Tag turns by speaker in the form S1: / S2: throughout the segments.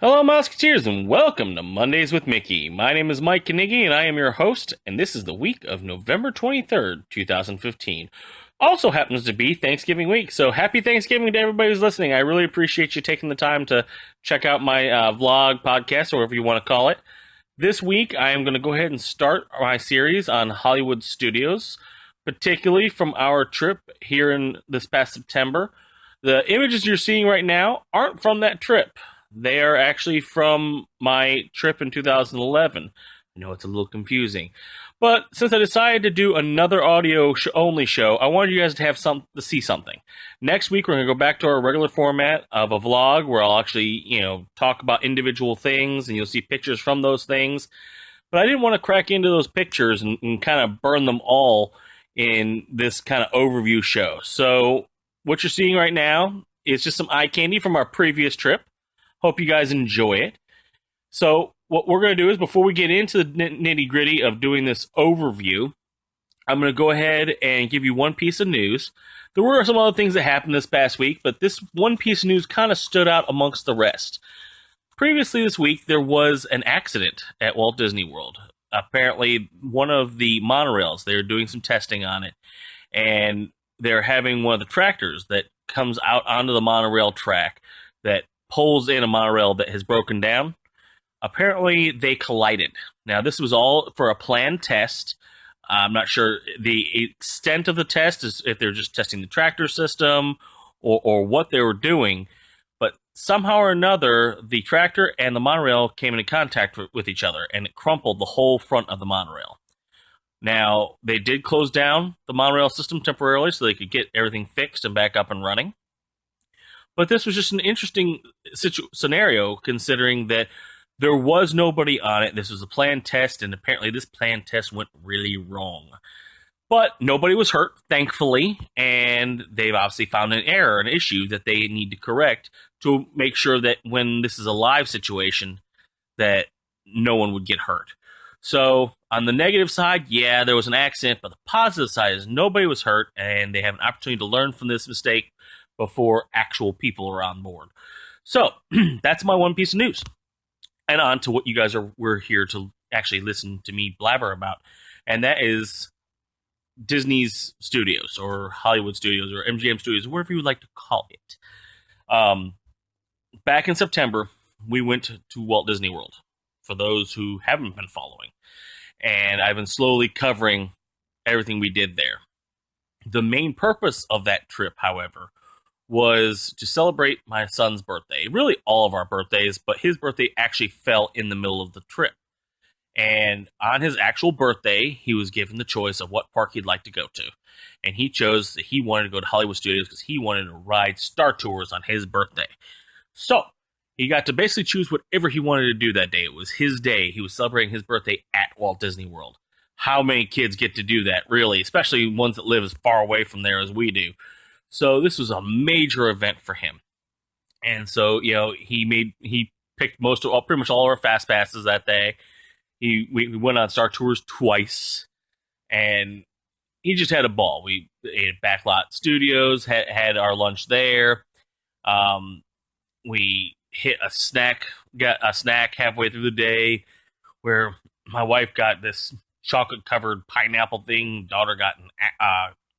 S1: Hello, Mouseketeers, and welcome to Mondays with Mickey. My name is Mike Kniggy, and I am your host, and this is the week of November 23rd, 2015. Also happens to be Thanksgiving week, so happy Thanksgiving to everybody who's listening. I really appreciate you taking the time to check out my vlog, podcast, or whatever you want to call it. This week, I am going to go ahead and start my series on Hollywood studios, particularly from our trip here in this past September. The images you're seeing right now aren't from that trip. They are actually from my trip in 2011. I know it's a little confusing. But since I decided to do another audio only show, I wanted you guys to have to see something. Next week, we're going to go back to our regular format of a vlog where I'll actually, talk about individual things and you'll see pictures from those things. But I didn't want to crack into those pictures and kind of burn them all in this kind of overview show. So what you're seeing right now is just some eye candy from our previous trip. Hope you guys enjoy it. So what we're going to do is, before we get into the nitty gritty of doing this overview, I'm going to go ahead and give you one piece of news. There were some other things that happened this past week, but this one piece of news kind of stood out amongst the rest. Previously this week, there was an accident at Walt Disney World. Apparently, one of the monorails, they're doing some testing on it, and they're having one of the tractors that comes out onto the monorail track that pulls in a monorail that has broken down. Apparently, they collided. Now, this was all for a planned test. I'm not sure the extent of the test, is if they're just testing the tractor system or what they were doing. But somehow or another, the tractor and the monorail came into contact with each other, and it crumpled the whole front of the monorail. Now, they did close down the monorail system temporarily so they could get everything fixed and back up and running. But this was just an interesting scenario, considering that there was nobody on it. This was a planned test, and apparently this planned test went really wrong. But nobody was hurt, thankfully, and they've obviously found an error, an issue that they need to correct to make sure that when this is a live situation, that no one would get hurt. So on the negative side, yeah, there was an accident, but the positive side is nobody was hurt, and they have an opportunity to learn from this mistake before actual people are on board. So that's my one piece of news. And on to what you guys we're here to actually listen to me blabber about. And that is Disney's studios, or Hollywood studios, or MGM studios, whatever you would like to call it. Back in September, we went to Walt Disney World, for those who haven't been following. And I've been slowly covering everything we did there. The main purpose of that trip, however, was to celebrate my son's birthday. Really all of our birthdays, but his birthday actually fell in the middle of the trip. And on his actual birthday, he was given the choice of what park he'd like to go to. And he chose that he wanted to go to Hollywood Studios because he wanted to ride Star Tours on his birthday. So he got to basically choose whatever he wanted to do that day. It was his day. He was celebrating his birthday at Walt Disney World. How many kids get to do that, really? Especially ones that live as far away from there as we do. So this was a major event for him. And so, he picked pretty much all of our fast passes that day. We went on Star Tours twice, and he just had a ball. We ate at Backlot Studios, had our lunch there. We got a snack halfway through the day, where my wife got this chocolate covered pineapple thing. Daughter got an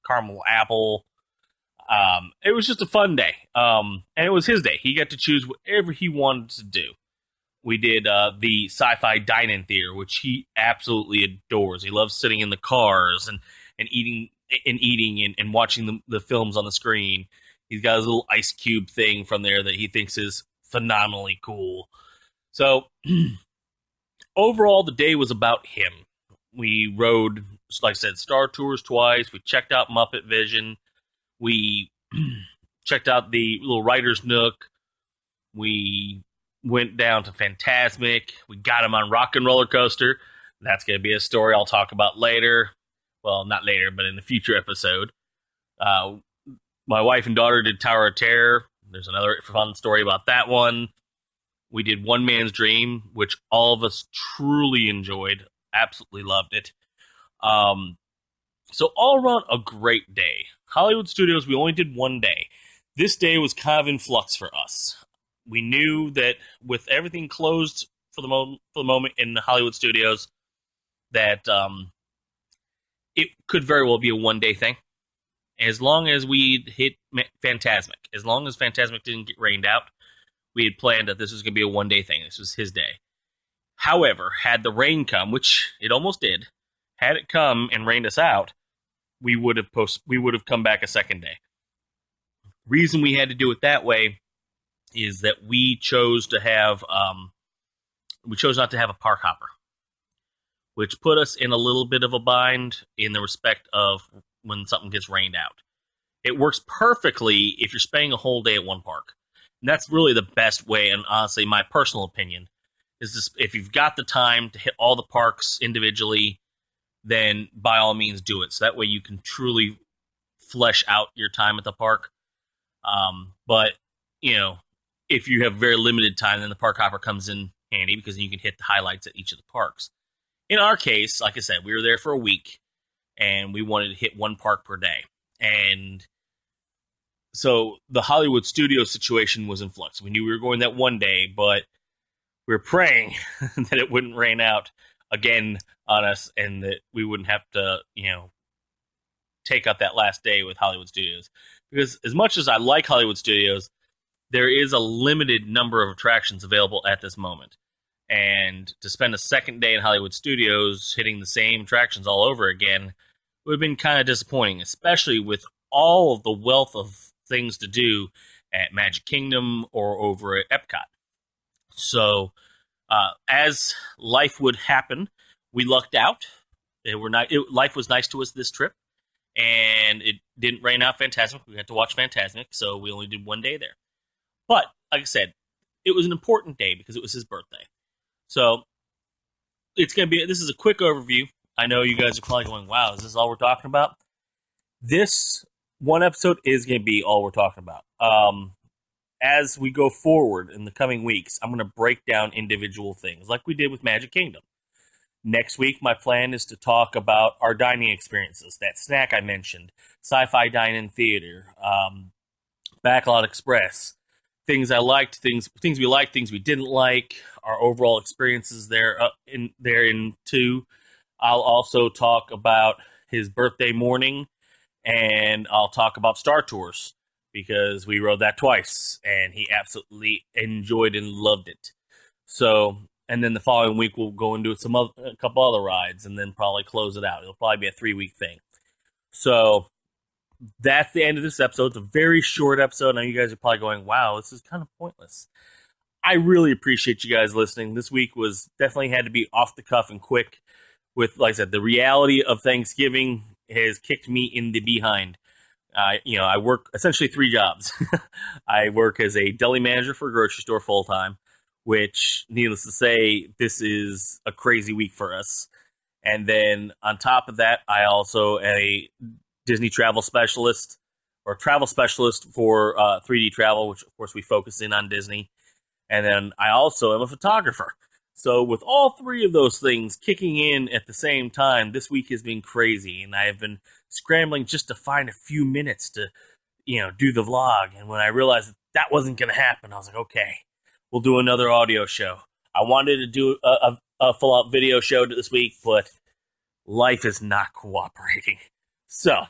S1: caramel apple. It was just a fun day. And it was his day. He got to choose whatever he wanted to do. We did the sci-fi dine-in theater, which he absolutely adores. He loves sitting in the cars and eating and watching the films on the screen. He's got his little ice cube thing from there that he thinks is phenomenally cool. So overall, the day was about him. We rode, like I said, Star Tours twice. We checked out Muppet Vision. We checked out the little writer's nook. We went down to Fantasmic. We got him on Rock and Roller Coaster. That's going to be a story I'll talk about later. Well, not later, but in a future episode. My wife and daughter did Tower of Terror. There's another fun story about that one. We did One Man's Dream, which all of us truly enjoyed. Absolutely loved it. So all around, a great day. Hollywood Studios, we only did one day. This day was kind of in flux for us. we knew that with everything closed for the moment in the Hollywood studios, that it could very well be a 1 day thing. As long as we hit Fantasmic, as long as Fantasmic didn't get rained out, we had planned that this was going to be a 1 day thing. This was his day. However, had the rain come, which it almost did, had it come and rained us out, we would have come back a second day. Reason we had to do it that way is that we chose not to have a park hopper, which put us in a little bit of a bind in the respect of when something gets rained out. It works perfectly if you're spending a whole day at one park. And that's really the best way, and honestly, my personal opinion, is this: if you've got the time to hit all the parks individually, then by all means do it. So that way you can truly flesh out your time at the park. But, if you have very limited time, then the park hopper comes in handy because then you can hit the highlights at each of the parks. In our case, like I said, we were there for a week and we wanted to hit one park per day. And so the Hollywood studio situation was in flux. We knew we were going that 1 day, but we were praying that it wouldn't rain out again on us and that we wouldn't have to, take up that last day with Hollywood Studios. Because as much as I like Hollywood Studios, there is a limited number of attractions available at this moment. And to spend a second day in Hollywood Studios hitting the same attractions all over again would have been kind of disappointing, especially with all of the wealth of things to do at Magic Kingdom or over at Epcot. So, as life would happen, we lucked out. Life was nice to us this trip, and it didn't rain out Fantasmic. We had to watch Fantasmic, so we only did 1 day there. But, like I said, it was an important day because it was his birthday. So, this is a quick overview. I know you guys are probably going, wow, is this all we're talking about? This one episode is going to be all we're talking about. As we go forward in the coming weeks, I'm going to break down individual things like we did with Magic Kingdom. Next week, my plan is to talk about our dining experiences, that snack I mentioned, Sci-Fi Dine-In Theater, Backlot Express, things I liked, things we liked, things we didn't like, our overall experiences therein too. I'll also talk about his birthday morning, and I'll talk about Star Tours because we rode that twice, and he absolutely enjoyed and loved it. So, and then the following week we'll go and do a couple other rides, and then probably close it out. It'll probably be a 3-week thing. So that's the end of this episode. It's a very short episode. Now you guys are probably going, wow, this is kind of pointless. I really appreciate you guys listening. This week definitely had to be off the cuff and quick with, like I said, the reality of Thanksgiving has kicked me in the behind. I work essentially 3 jobs. I work as a deli manager for a grocery store full-time, which, needless to say, this is a crazy week for us. And then on top of that, I also am a Disney travel specialist or travel specialist for 3D travel, which of course we focus in on Disney. And then I also am a photographer. So with all 3 of those things kicking in at the same time, this week has been crazy. And I have been scrambling just to find a few minutes to, do the vlog. And when I realized that wasn't going to happen, I was like, okay, we'll do another audio show. I wanted to do a full-out video show this week, but life is not cooperating. So,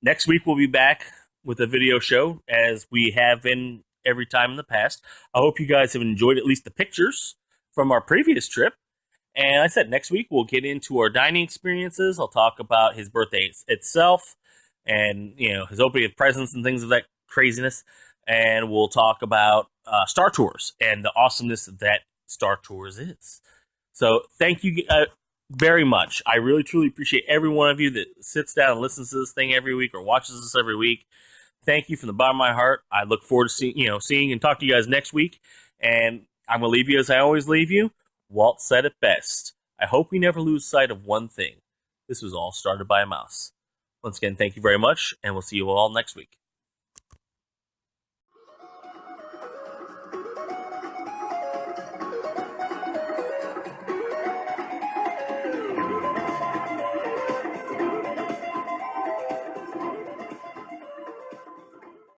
S1: next week we'll be back with a video show, as we have been every time in the past. I hope you guys have enjoyed at least the pictures from our previous trip. And like I said, next week we'll get into our dining experiences. I'll talk about his birthday itself and, his opening of presents and things of that craziness. And we'll talk about Star Tours and the awesomeness that Star Tours is. So thank you very much. I really, truly appreciate every one of you that sits down and listens to this thing every week or watches this every week. Thank you from the bottom of my heart. I look forward to seeing and talking to you guys next week. And I'm going to leave you as I always leave you. Walt said it best. I hope we never lose sight of one thing. This was all started by a mouse. Once again, thank you very much, and we'll see you all next week.